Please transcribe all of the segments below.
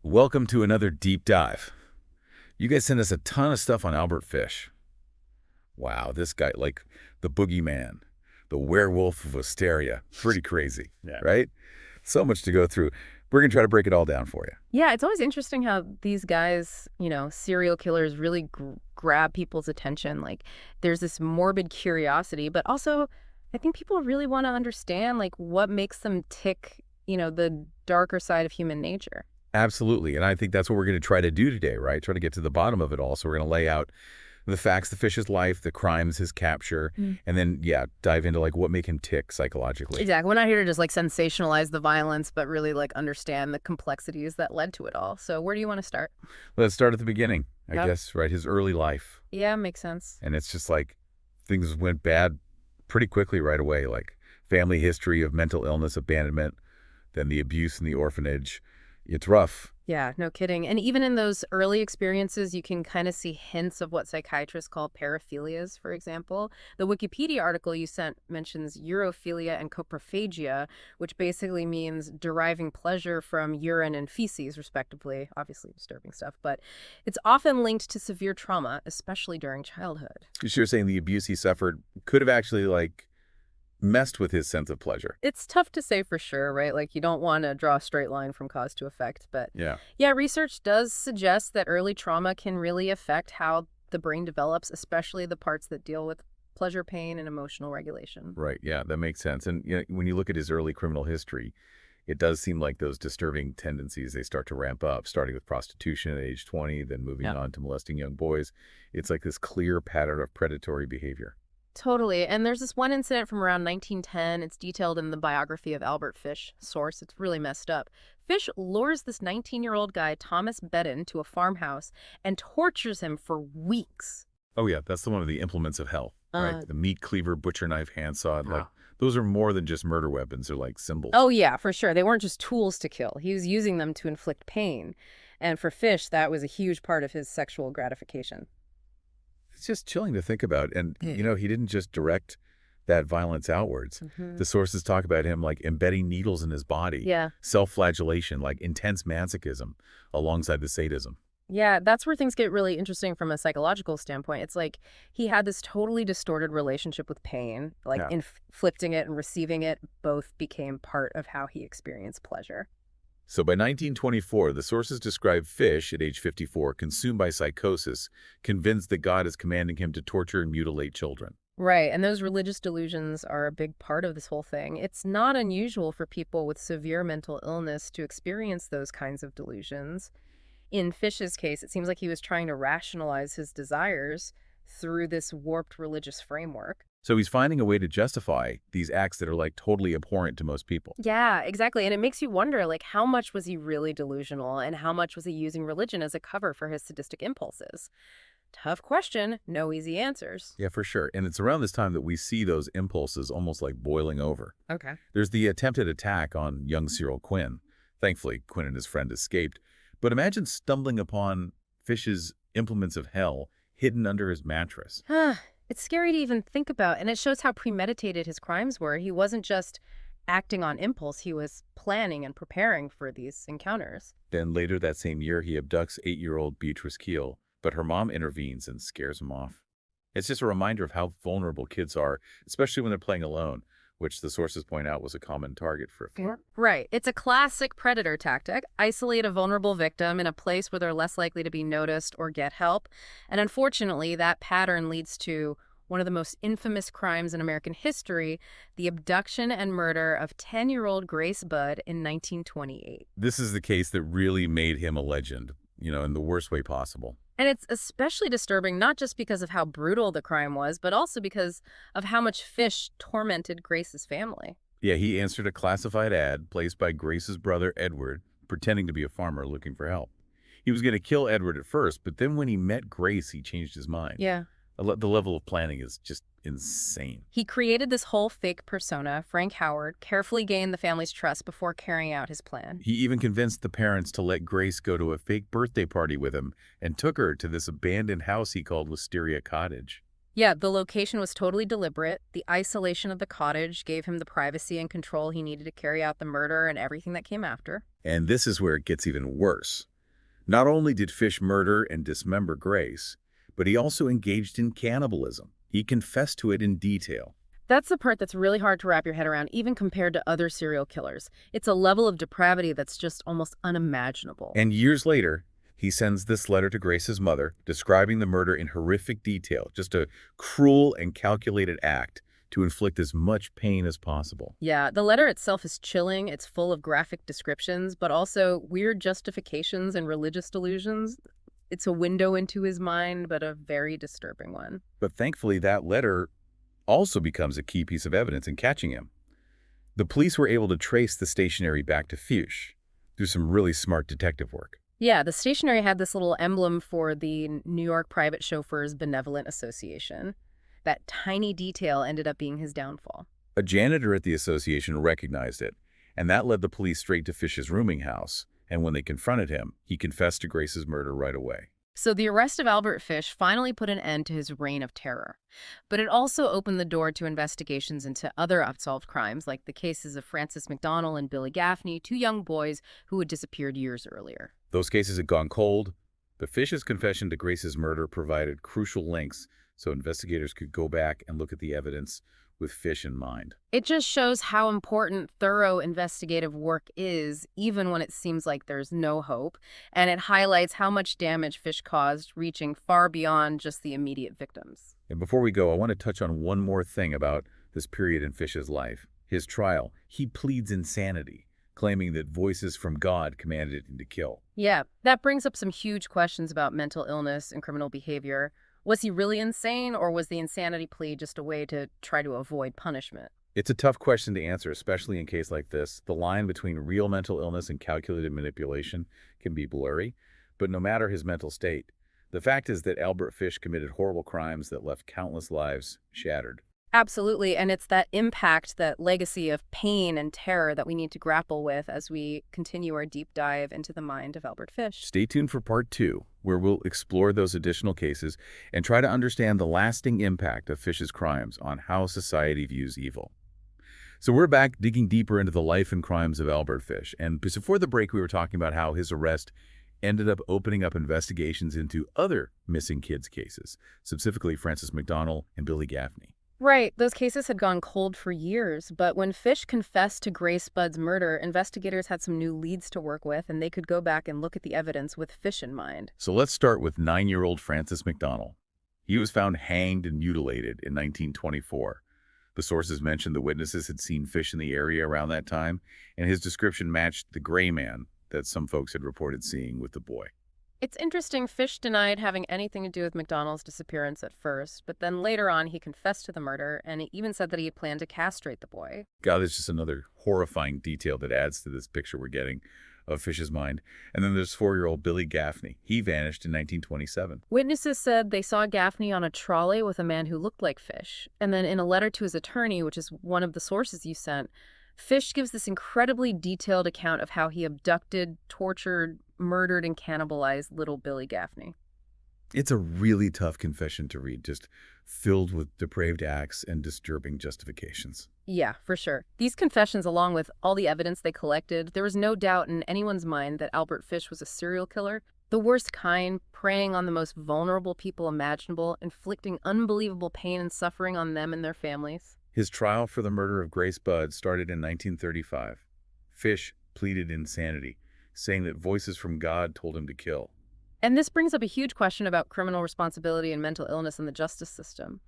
Welcome to another deep dive. You guys sent us a ton of stuff on Albert Fish. Wow, this guy, like the Boogeyman, the werewolf of Wisteria. Pretty crazy, Yeah. right? So much to go through. We're going to try to break it all down for you. Yeah, it's always interesting how these guys, serial killers really grab people's attention. Like, there's this morbid curiosity, but also I think people really want to understand, like, what makes them tick, the darker side of human nature. Absolutely, and I think that's what we're going to try to do today, right? Try to get to the bottom of it all. So we're going to lay out the facts, the Fish's life, the crimes, his capture, and then, dive into, like, what make him tick psychologically. Exactly. We're not here to just, like, sensationalize the violence, but really, like, understand the complexities that led to it all. So where do you want to start? Let's start at the beginning, I Yep. guess, right? His early life. Yeah, makes sense. And it's just like things went bad pretty quickly right away, like family history of mental illness, abandonment, then the abuse in the orphanage. It's rough. Yeah, no kidding. And even in those early experiences, you can kind of see hints of what psychiatrists call paraphilias, for example. The Wikipedia article you sent mentions urophilia and coprophagia, which basically means deriving pleasure from urine and feces, respectively. Obviously disturbing stuff, but it's often linked to severe trauma, especially during childhood. You're saying the abuse he suffered could have actually, like, messed with his sense of pleasure. It's tough to say for sure, right? Like, you don't want to draw a straight line from cause to effect, but Yeah. yeah, research does suggest that early trauma can really affect how the brain develops, especially the parts that deal with pleasure, pain, and emotional regulation. Right. Yeah, that makes sense. And when you look at his early criminal history, it does seem like those disturbing tendencies, they start to ramp up, starting with prostitution at age 20, then moving Yeah. on to molesting young boys. It's like this clear pattern of predatory behavior. Totally. And there's this one incident from around 1910. It's detailed in the biography of Albert Fish, source. It's really messed up. Fish lures this 19-year-old guy, Thomas Bedden, to a farmhouse and tortures him for weeks. Oh, yeah, that's the one of the implements of hell, right? The meat cleaver, butcher knife, handsaw. Like, those are more than just murder weapons. They're like symbols. Oh, yeah, for sure. They weren't just tools to kill. He was using them to inflict pain. And for Fish, that was a huge part of his sexual gratification. It's just chilling to think about. And, he didn't just direct that violence outwards. The sources talk about him, like, embedding needles in his body. Yeah. Self-flagellation, like intense masochism alongside the sadism. Yeah, that's where things get really interesting from a psychological standpoint. It's like he had this totally distorted relationship with pain, like Yeah. inflicting it and receiving it both became part of how he experienced pleasure. So by 1924, the sources describe Fish, at age 54, consumed by psychosis, convinced that God is commanding him to torture and mutilate children. Right, and those religious delusions are a big part of this whole thing. It's not unusual for people with severe mental illness to experience those kinds of delusions. In Fish's case, it seems like he was trying to rationalize his desires through this warped religious framework. So he's finding a way to justify these acts that are, like, totally abhorrent to most people. Yeah, exactly. And it makes you wonder, like, how much was he really delusional and how much was he using religion as a cover for his sadistic impulses? Tough question, no easy answers. Yeah, for sure. And it's around this time that we see those impulses almost like boiling over. Okay. There's the attempted attack on young Cyril Quinn. Thankfully, Quinn and his friend escaped. But imagine stumbling upon Fish's implements of hell hidden under his mattress. It's scary to even think about, and it shows how premeditated his crimes were. He wasn't just acting on impulse, he was planning and preparing for these encounters. Then later that same year, he abducts 8-year-old Beatrice Keel, but her mom intervenes and scares him off. It's just a reminder of how vulnerable kids are, especially when they're playing alone, which the sources point out was a common target for a few. Right. It's a classic predator tactic. Isolate a vulnerable victim in a place where they're less likely to be noticed or get help. And unfortunately, that pattern leads to one of the most infamous crimes in American history, the abduction and murder of 10-year-old Grace Budd in 1928. This is the case that really made him a legend, in the worst way possible. And it's especially disturbing not just because of how brutal the crime was, but also because of how much Fish tormented Grace's family. Yeah, he answered a classified ad placed by Grace's brother, Edward, pretending to be a farmer looking for help. He was going to kill Edward at first, but then when he met Grace, he changed his mind. Yeah. The level of planning is just insane. He created this whole fake persona, Frank Howard, carefully gained the family's trust before carrying out his plan. He even convinced the parents to let Grace go to a fake birthday party with him and took her to this abandoned house he called Wisteria Cottage. Yeah, the location was totally deliberate. The isolation of the cottage gave him the privacy and control he needed to carry out the murder and everything that came after. And this is where it gets even worse. Not only did Fish murder and dismember Grace, but he also engaged in cannibalism. He confessed to it in detail. That's the part that's really hard to wrap your head around, even compared to other serial killers. It's a level of depravity that's just almost unimaginable. And years later, he sends this letter to Grace's mother, describing the murder in horrific detail, just a cruel and calculated act to inflict as much pain as possible. Yeah, the letter itself is chilling. It's full of graphic descriptions, but also weird justifications and religious delusions. It's a window into his mind, but a very disturbing one. But thankfully, that letter also becomes a key piece of evidence in catching him. The police were able to trace the stationery back to Fish through some really smart detective work. Yeah, the stationery had this little emblem for the New York Private Chauffeurs Benevolent Association. That tiny detail ended up being his downfall. A janitor at the association recognized it, and that led the police straight to Fish's rooming house. And when they confronted him, he confessed to Grace's murder right away. So the arrest of Albert Fish finally put an end to his reign of terror. But it also opened the door to investigations into other unsolved crimes, like the cases of Francis McDonnell and Billy Gaffney, two young boys who had disappeared years earlier. Those cases had gone cold, but Fish's confession to Grace's murder provided crucial links so investigators could go back and look at the evidence with Fish in mind. It just shows how important thorough investigative work is, even when it seems like there's no hope, and it highlights how much damage Fish caused, reaching far beyond just the immediate victims. And before we go, I want to touch on one more thing about this period in Fish's life. His trial. He pleads insanity, claiming that voices from God commanded him to kill. Yeah, that brings up some huge questions about mental illness and criminal behavior. Was he really insane, or was the insanity plea just a way to try to avoid punishment? It's a tough question to answer, especially in a case like this. The line between real mental illness and calculated manipulation can be blurry, but no matter his mental state, the fact is that Albert Fish committed horrible crimes that left countless lives shattered. Absolutely, and it's that impact, that legacy of pain and terror that we need to grapple with as we continue our deep dive into the mind of Albert Fish. Stay tuned for part 2, where we'll explore those additional cases and try to understand the lasting impact of Fish's crimes on how society views evil. So we're back digging deeper into the life and crimes of Albert Fish. And before the break, we were talking about how his arrest ended up opening up investigations into other missing kids cases, specifically Francis McDonnell and Billy Gaffney. Right, those cases had gone cold for years, but when Fish confessed to Grace Budd's murder, investigators had some new leads to work with, and they could go back and look at the evidence with Fish in mind. So let's start with 9-year-old Francis McDonnell. He was found hanged and mutilated in 1924. The sources mentioned the witnesses had seen Fish in the area around that time, and his description matched the gray man that some folks had reported seeing with the boy. It's interesting, Fish denied having anything to do with McDonnell's disappearance at first, but then later on he confessed to the murder, and he even said that he had planned to castrate the boy. God, there's just another horrifying detail that adds to this picture we're getting of Fish's mind. And then there's 4-year-old Billy Gaffney. He vanished in 1927. Witnesses said they saw Gaffney on a trolley with a man who looked like Fish. And then in a letter to his attorney, which is one of the sources you sent, Fish gives this incredibly detailed account of how he abducted, tortured, murdered, and cannibalized little Billy Gaffney. It's a really tough confession to read, just filled with depraved acts and disturbing justifications. Yeah, for sure. These confessions, along with all the evidence they collected, there was no doubt in anyone's mind that Albert Fish was a serial killer, the worst kind, preying on the most vulnerable people imaginable, inflicting unbelievable pain and suffering on them and their families. His trial for the murder of Grace Budd started in 1935. Fish pleaded insanity, saying that voices from God told him to kill. And this brings up a huge question about criminal responsibility and mental illness in the justice system.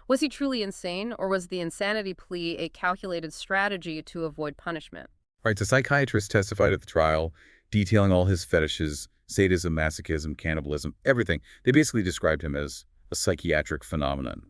Was he truly insane, or was the insanity plea a calculated strategy to avoid punishment? All right, the psychiatrist testified at the trial, detailing all his fetishes, sadism, masochism, cannibalism, everything. They basically described him as a psychiatric phenomenon.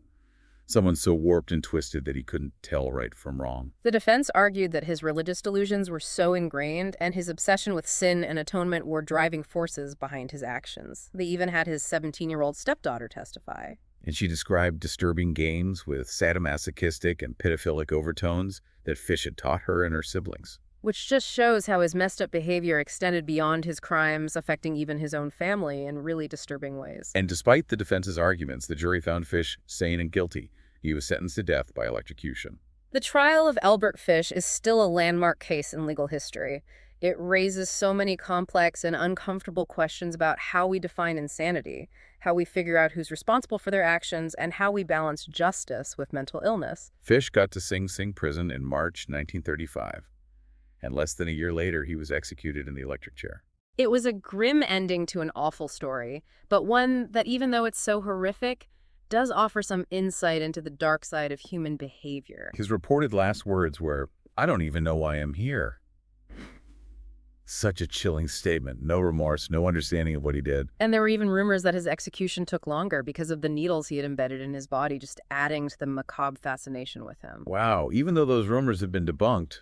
Someone so warped and twisted that he couldn't tell right from wrong. The defense argued that his religious delusions were so ingrained, and his obsession with sin and atonement were driving forces behind his actions. They even had his 17-year-old stepdaughter testify. And she described disturbing games with sadomasochistic and pedophilic overtones that Fish had taught her and her siblings. Which just shows how his messed up behavior extended beyond his crimes, affecting even his own family in really disturbing ways. And despite the defense's arguments, the jury found Fish sane and guilty. He was sentenced to death by electrocution. The trial of Albert Fish is still a landmark case in legal history. It raises so many complex and uncomfortable questions about how we define insanity, how we figure out who's responsible for their actions, and how we balance justice with mental illness. Fish got to Sing Sing prison in March 1935, and less than a year later, he was executed in the electric chair. It was a grim ending to an awful story, but one that, even though it's so horrific, does offer some insight into the dark side of human behavior. His reported last words were, "I don't even know why I'm here." Such a chilling statement. No remorse, no understanding of what he did. And there were even rumors that his execution took longer because of the needles he had embedded in his body, just adding to the macabre fascination with him. Wow, even though those rumors have been debunked,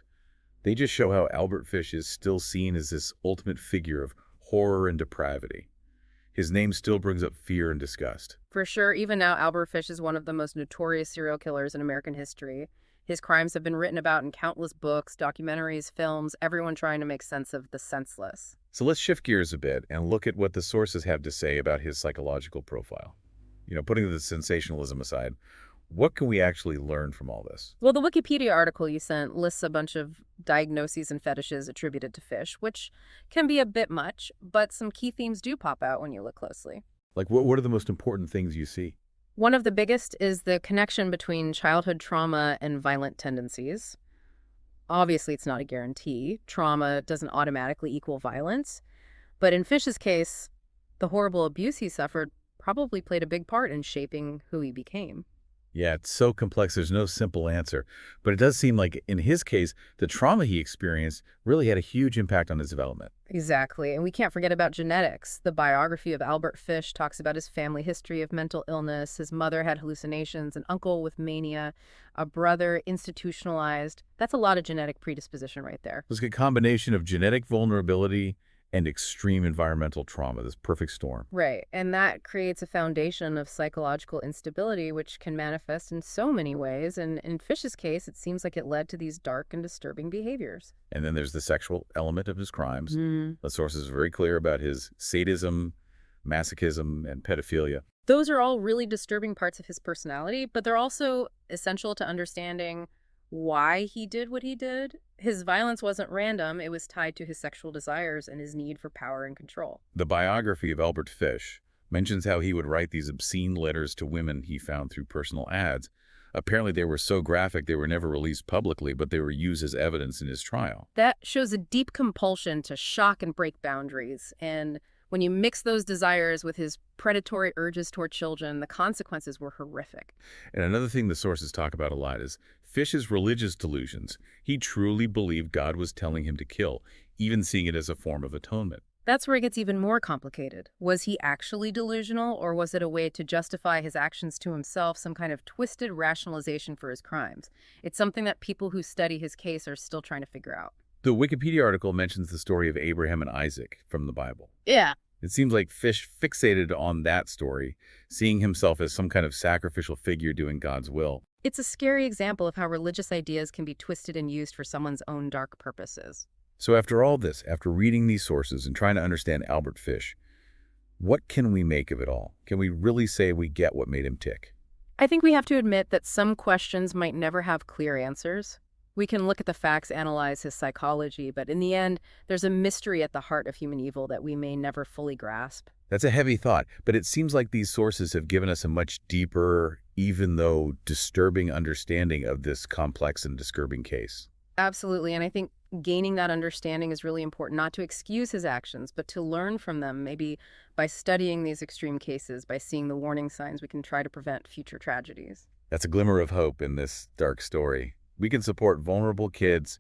they just show how Albert Fish is still seen as this ultimate figure of horror and depravity. His name still brings up fear and disgust. For sure, even now, Albert Fish is one of the most notorious serial killers in American history. His crimes have been written about in countless books, documentaries, films, everyone trying to make sense of the senseless. So let's shift gears a bit and look at what the sources have to say about his psychological profile. Putting the sensationalism aside, what can we actually learn from all this? Well, the Wikipedia article you sent lists a bunch of diagnoses and fetishes attributed to Fish, which can be a bit much, but some key themes do pop out when you look closely. Like, what are the most important things you see? One of the biggest is the connection between childhood trauma and violent tendencies. Obviously, it's not a guarantee. Trauma doesn't automatically equal violence. But in Fish's case, the horrible abuse he suffered probably played a big part in shaping who he became. Yeah, it's so complex. There's no simple answer. But it does seem like, in his case, the trauma he experienced really had a huge impact on his development. Exactly. And we can't forget about genetics. The biography of Albert Fish talks about his family history of mental illness. His mother had hallucinations, an uncle with mania, a brother institutionalized. That's a lot of genetic predisposition right there. It's a combination of genetic vulnerability and extreme environmental trauma, this perfect storm. Right. And that creates a foundation of psychological instability, which can manifest in so many ways. And in Fish's case, it seems like it led to these dark and disturbing behaviors. And then there's the sexual element of his crimes. Mm. The sources are very clear about his sadism, masochism, and pedophilia. Those are all really disturbing parts of his personality, but they're also essential to understanding why he did what he did. His violence wasn't random. It was tied to his sexual desires and his need for power and control. The biography of Albert Fish mentions how he would write these obscene letters to women he found through personal ads. Apparently, they were so graphic they were never released publicly, but they were used as evidence in his trial. That shows a deep compulsion to shock and break boundaries. And when you mix those desires with his predatory urges toward children, the consequences were horrific. And another thing the sources talk about a lot is Fish's religious delusions. He truly believed God was telling him to kill, even seeing it as a form of atonement. That's where it gets even more complicated. Was he actually delusional, or was it a way to justify his actions to himself, some kind of twisted rationalization for his crimes? It's something that people who study his case are still trying to figure out. The Wikipedia article mentions the story of Abraham and Isaac from the Bible. Yeah. It seems like Fish fixated on that story, seeing himself as some kind of sacrificial figure doing God's will. It's a scary example of how religious ideas can be twisted and used for someone's own dark purposes. So after all this, after reading these sources and trying to understand Albert Fish, what can we make of it all? Can we really say we get what made him tick? I think we have to admit that some questions might never have clear answers. We can look at the facts, analyze his psychology, but in the end, there's a mystery at the heart of human evil that we may never fully grasp. That's a heavy thought, but it seems like these sources have given us a much deeper, even though disturbing understanding of this complex and disturbing case. Absolutely, and I think gaining that understanding is really important, not to excuse his actions, but to learn from them. Maybe by studying these extreme cases, by seeing the warning signs, we can try to prevent future tragedies. That's a glimmer of hope in this dark story. We can support vulnerable kids,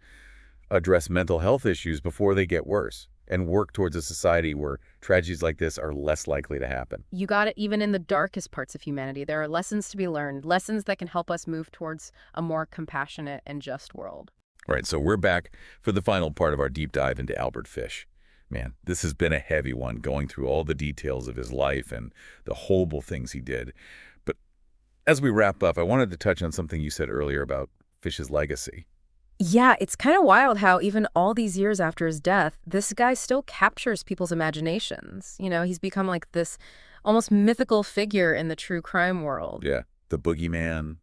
address mental health issues before they get worse, and work towards a society where tragedies like this are less likely to happen. You got it. Even in the darkest parts of humanity, there are lessons to be learned, lessons that can help us move towards a more compassionate and just world. All right, so we're back for the final part of our deep dive into Albert Fish. Man, this has been a heavy one, going through all the details of his life and the horrible things he did. But as we wrap up, I wanted to touch on something you said earlier about Fish's legacy. Yeah, it's kind of wild how even all these years after his death, this guy still captures people's imaginations. He's become like this almost mythical figure in the true crime world. Yeah, the Boogeyman,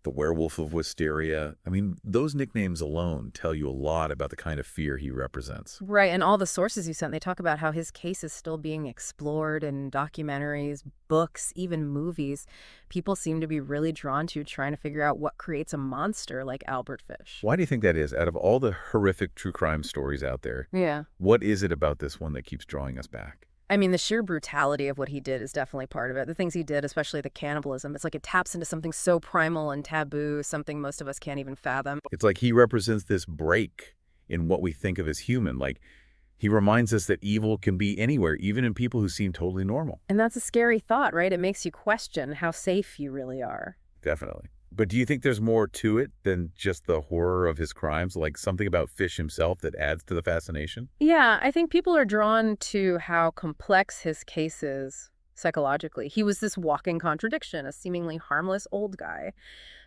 The Werewolf of Wisteria. I mean, those nicknames alone tell you a lot about the kind of fear he represents. Right, and all the sources you sent, they talk about how his case is still being explored in documentaries, books, even movies. People seem to be really drawn to trying to figure out what creates a monster like Albert Fish. Why do you think that is? Out of all the horrific true crime stories out there, Yeah. what is it about this one that keeps drawing us back? I mean, the sheer brutality of what he did is definitely part of it. The things he did, especially the cannibalism, it's like it taps into something so primal and taboo, something most of us can't even fathom. It's like he represents this break in what we think of as human. Like, he reminds us that evil can be anywhere, even in people who seem totally normal. And that's a scary thought, right? It makes you question how safe you really are. Definitely. But do you think there's more to it than just the horror of his crimes, like something about Fish himself that adds to the fascination? Yeah, I think people are drawn to how complex his case is psychologically. He was this walking contradiction, a seemingly harmless old guy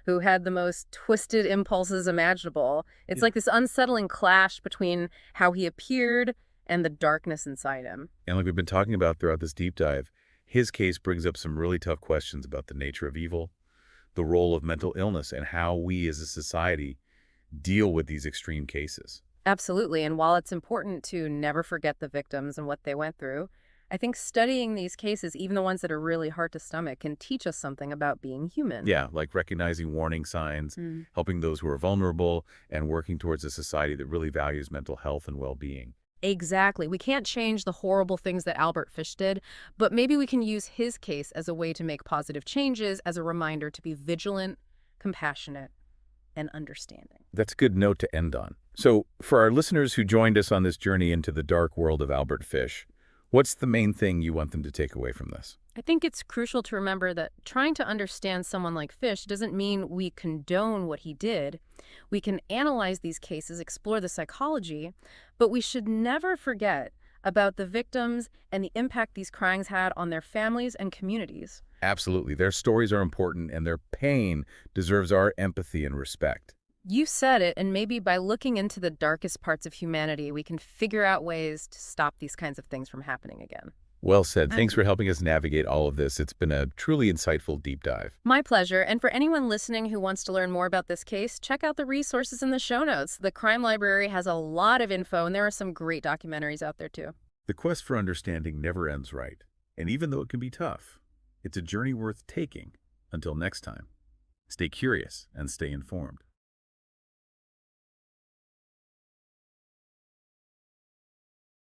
who had the most twisted impulses imaginable. It's Yeah. like this unsettling clash between how he appeared and the darkness inside him. And like we've been talking about throughout this deep dive, his case brings up some really tough questions about the nature of evil, the role of mental illness, and how we as a society deal with these extreme cases. Absolutely. And while it's important to never forget the victims and what they went through, I think studying these cases, even the ones that are really hard to stomach, can teach us something about being human. Yeah, like recognizing warning signs, Mm. helping those who are vulnerable, and working towards a society that really values mental health and well-being. Exactly. We can't change the horrible things that Albert Fish did, but maybe we can use his case as a way to make positive changes, as a reminder to be vigilant, compassionate, and understanding. That's a good note to end on. So, for our listeners who joined us on this journey into the dark world of Albert Fish, what's the main thing you want them to take away from this? I think it's crucial to remember that trying to understand someone like Fish doesn't mean we condone what he did. We can analyze these cases, explore the psychology, but we should never forget about the victims and the impact these crimes had on their families and communities. Absolutely. Their stories are important, and their pain deserves our empathy and respect. You said it, and maybe by looking into the darkest parts of humanity, we can figure out ways to stop these kinds of things from happening again. Well said. Thanks for helping us navigate all of this. It's been a truly insightful deep dive. My pleasure. And for anyone listening who wants to learn more about this case, check out the resources in the show notes. The Crime Library has a lot of info, and there are some great documentaries out there, too. The quest for understanding never ends right. And even though it can be tough, it's a journey worth taking. Until next time, stay curious and stay informed.